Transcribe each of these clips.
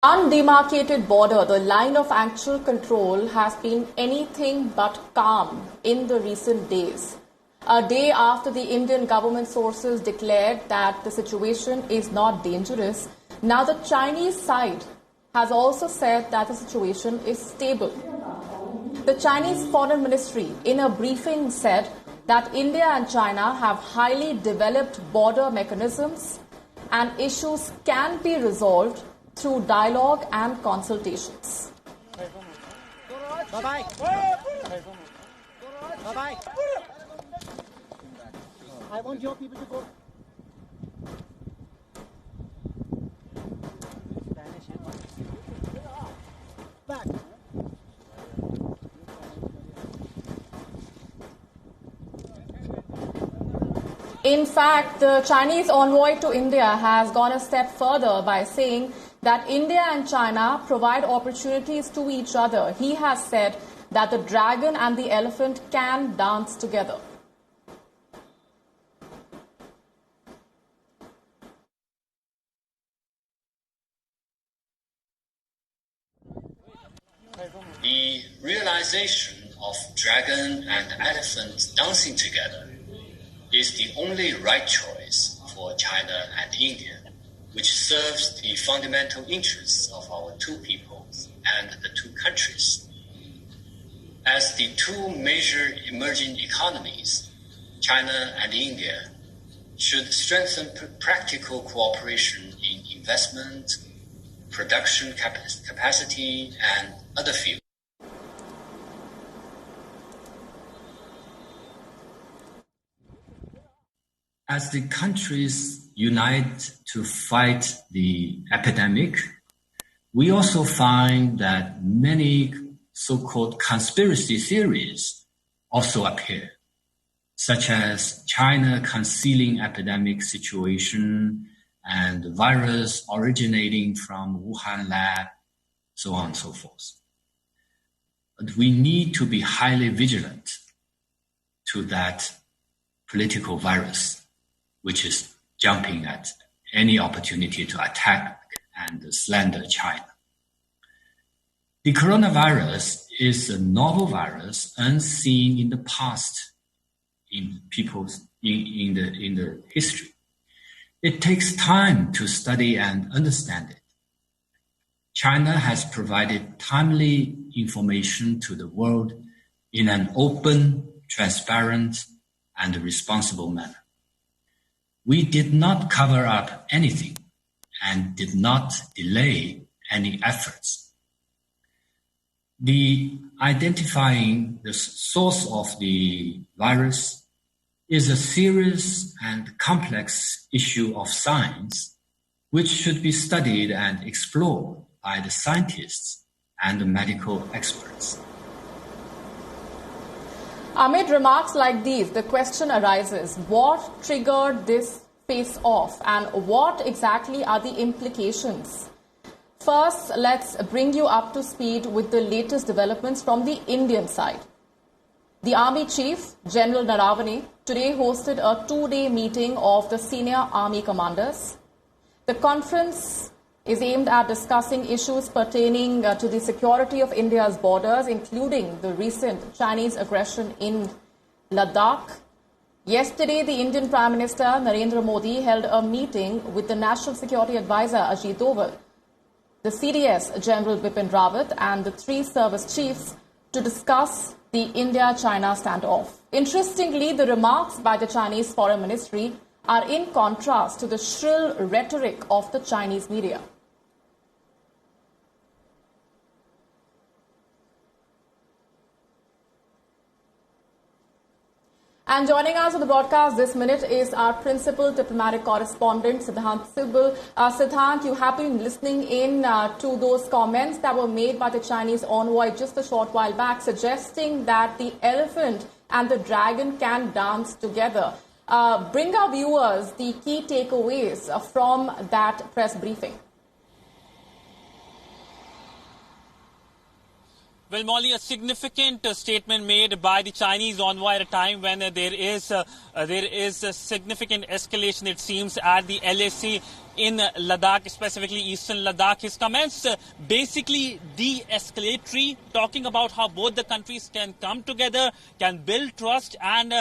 Undemarcated border, the line of actual control, has been anything but calm in the recent days. A day after the Indian government sources declared that the situation is not dangerous, now the Chinese side has also said that the situation is stable. The Chinese Foreign Ministry in a briefing said that India and China have highly developed border mechanisms and issues can be resolved through dialogue and consultations. Bye-bye. Bye-bye. I want your people to go. Back. In fact, the Chinese envoy to India has gone a step further by saying that India and China provide opportunities to each other. He has said that the dragon and the elephant can dance together. The realization of dragon and elephant dancing together is the only right choice for China and India, which serves the fundamental interests of our two peoples and the two countries. As the two major emerging economies, China and India should strengthen practical cooperation in investment, production capacity, and other fields. As the countries unite to fight the epidemic, we also find that many so-called conspiracy theories also appear, such as China concealing epidemic situation and the virus originating from Wuhan lab, so on and so forth. But we need to be highly vigilant to that political virus, which is jumping at any opportunity to attack and slander China. The coronavirus is a novel virus unseen in the past in the history. It takes time to study and understand it. China has provided timely information to the world in an open, transparent, and responsible manner. We did not cover up anything and did not delay any efforts. Identifying the source of the virus is a serious and complex issue of science, which should be studied and explored by the scientists and the medical experts. Amid remarks like these, the question arises, what triggered this face-off and what exactly are the implications? First, let's bring you up to speed with the latest developments from the Indian side. The Army Chief, General Naravane, today hosted a two-day meeting of the senior army commanders. The conference is aimed at discussing issues pertaining to the security of India's borders, including the recent Chinese aggression in Ladakh. Yesterday, the Indian Prime Minister Narendra Modi held a meeting with the National Security Advisor Ajit Doval, the CDS General Bipin Rawat, and the three service chiefs to discuss the India-China standoff. Interestingly, the remarks by the Chinese Foreign Ministry are in contrast to the shrill rhetoric of the Chinese media. And joining us on the broadcast this minute is our principal diplomatic correspondent, Siddhant Sibal. Siddhant, you have been listening in to those comments that were made by the Chinese envoy just a short while back, suggesting that the elephant and the dragon can dance together. Bring our viewers the key takeaways from that press briefing. Well, Molly, a significant statement made by the Chinese envoy at a time when there is a significant escalation, it seems, at the LAC in Ladakh, specifically eastern Ladakh. His comments basically de-escalatory, talking about how both the countries can come together, can build trust, and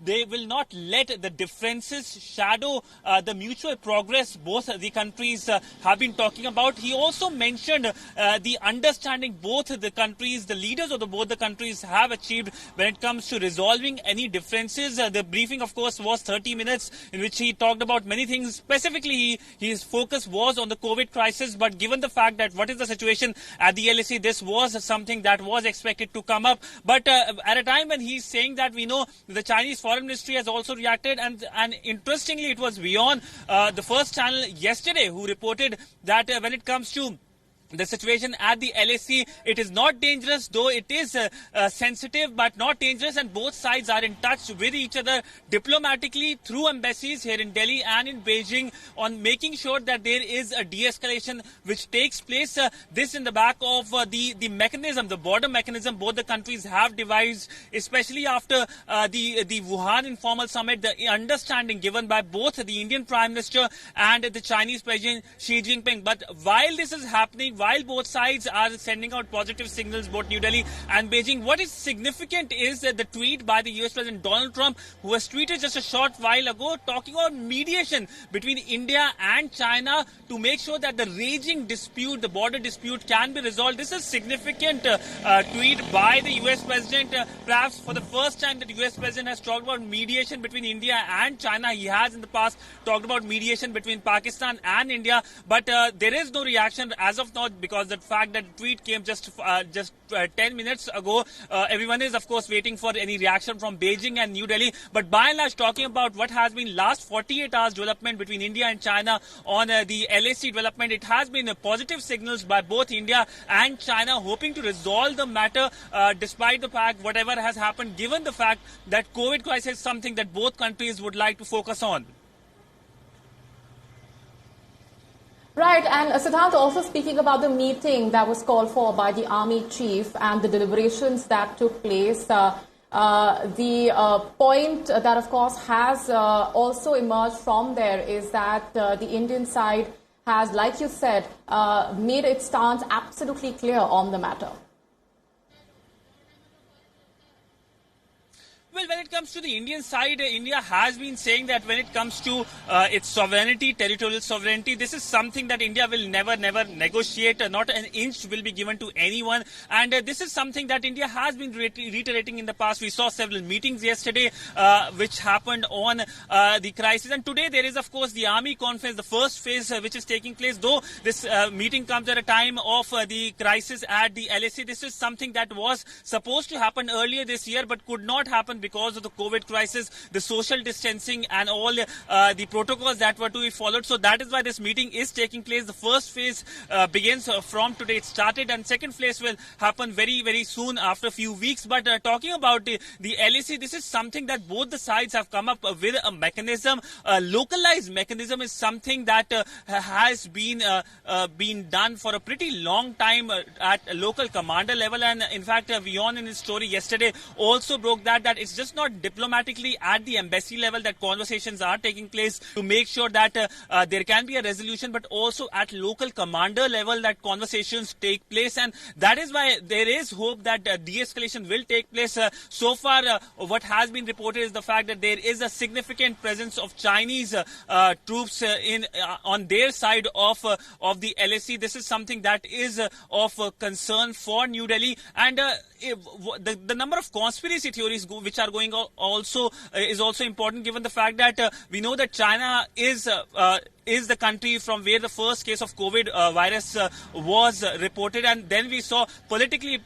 they will not let the differences shadow the mutual progress both the countries have been talking about. He also mentioned the understanding both the countries, the leaders of both the countries have achieved when it comes to resolving any differences. The briefing, of course, was 30 minutes in which he talked about many things. Specifically, his focus was on the COVID crisis, but given the fact that what is the situation at the LAC, this was something that was expected to come up. But at a time when he's saying that, we know the Chinese Foreign Ministry has also reacted, and interestingly, it was beyond the first channel yesterday who reported that when it comes to the situation at the LAC, it is not dangerous, though it is sensitive, but not dangerous, and both sides are in touch with each other diplomatically through embassies here in Delhi and in Beijing on making sure that there is a de-escalation which takes place. This in the back of the mechanism, the border mechanism both the countries have devised, especially after the Wuhan informal summit, the understanding given by both the Indian Prime Minister and the Chinese President Xi Jinping. But while this is happening, while both sides are sending out positive signals, both New Delhi and Beijing, what is significant is the tweet by the US President Donald Trump, who has tweeted just a short while ago talking about mediation between India and China to make sure that the raging dispute, the border dispute, can be resolved. This is significant tweet by the US President. Perhaps for the first time that the US President has talked about mediation between India and China. He has in the past talked about mediation between Pakistan and India, but there is no reaction as of now, because the fact that the tweet came just 10 minutes ago. Everyone is, of course, waiting for any reaction from Beijing and New Delhi. But by and large, talking about what has been last 48 hours development between India and China on the LAC development, it has been positive signals by both India and China, hoping to resolve the matter despite the fact whatever has happened, given the fact that COVID crisis is something that both countries would like to focus on. Right, and Siddhant, also speaking about the meeting that was called for by the army chief and the deliberations that took place, the point that, of course, has also emerged from there is that the Indian side has, like you said, made its stance absolutely clear on the matter. Well, when it comes to the Indian side, India has been saying that when it comes to its sovereignty, territorial sovereignty, this is something that India will never negotiate. Not an inch will be given to anyone. And this is something that India has been reiterating in the past. We saw several meetings yesterday which happened on the crisis. And today there is, of course, the army conference, the first phase which is taking place. Though this meeting comes at a time of the crisis at the LAC, this is something that was supposed to happen earlier this year but could not happen because of the COVID crisis, the social distancing and all the protocols that were to be followed. So that is why this meeting is taking place. The first phase begins from today. It started, and second phase will happen very soon after a few weeks. But talking about the LAC, this is something that both the sides have come up with a mechanism. A localized mechanism is something that has been done for a pretty long time at a local commander level. And in fact, Vion in his story yesterday also broke that it's just not diplomatically at the embassy level that conversations are taking place to make sure that there can be a resolution, but also at local commander level that conversations take place. And that is why there is hope that de-escalation will take place. So far, what has been reported is the fact that there is a significant presence of Chinese troops on their side of the LAC. This is something that is of concern for New Delhi. And the number of conspiracy theories which are going also is also important, given the fact that we know that China is the country from where the first case of COVID virus was reported. And then we saw politically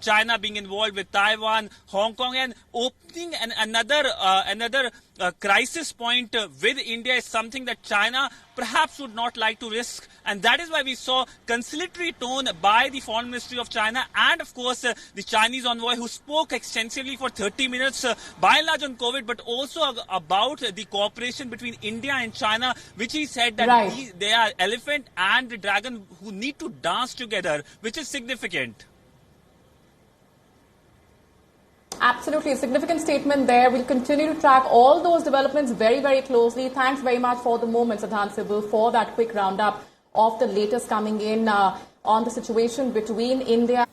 China being involved with Taiwan, Hong Kong, and opening another crisis point with India is something that China perhaps would not like to risk. And that is why we saw conciliatory tone by the Foreign Ministry of China and, of course, the Chinese envoy, who spoke extensively for 30 minutes by and large on COVID, but also about the cooperation between India and China, which he said that they are elephant and the dragon who need to dance together, which is significant. Absolutely. A significant statement there. We'll continue to track all those developments very, very closely. Thanks very much for the moment, Sadhan Sibal, for that quick roundup of the latest coming in on the situation between India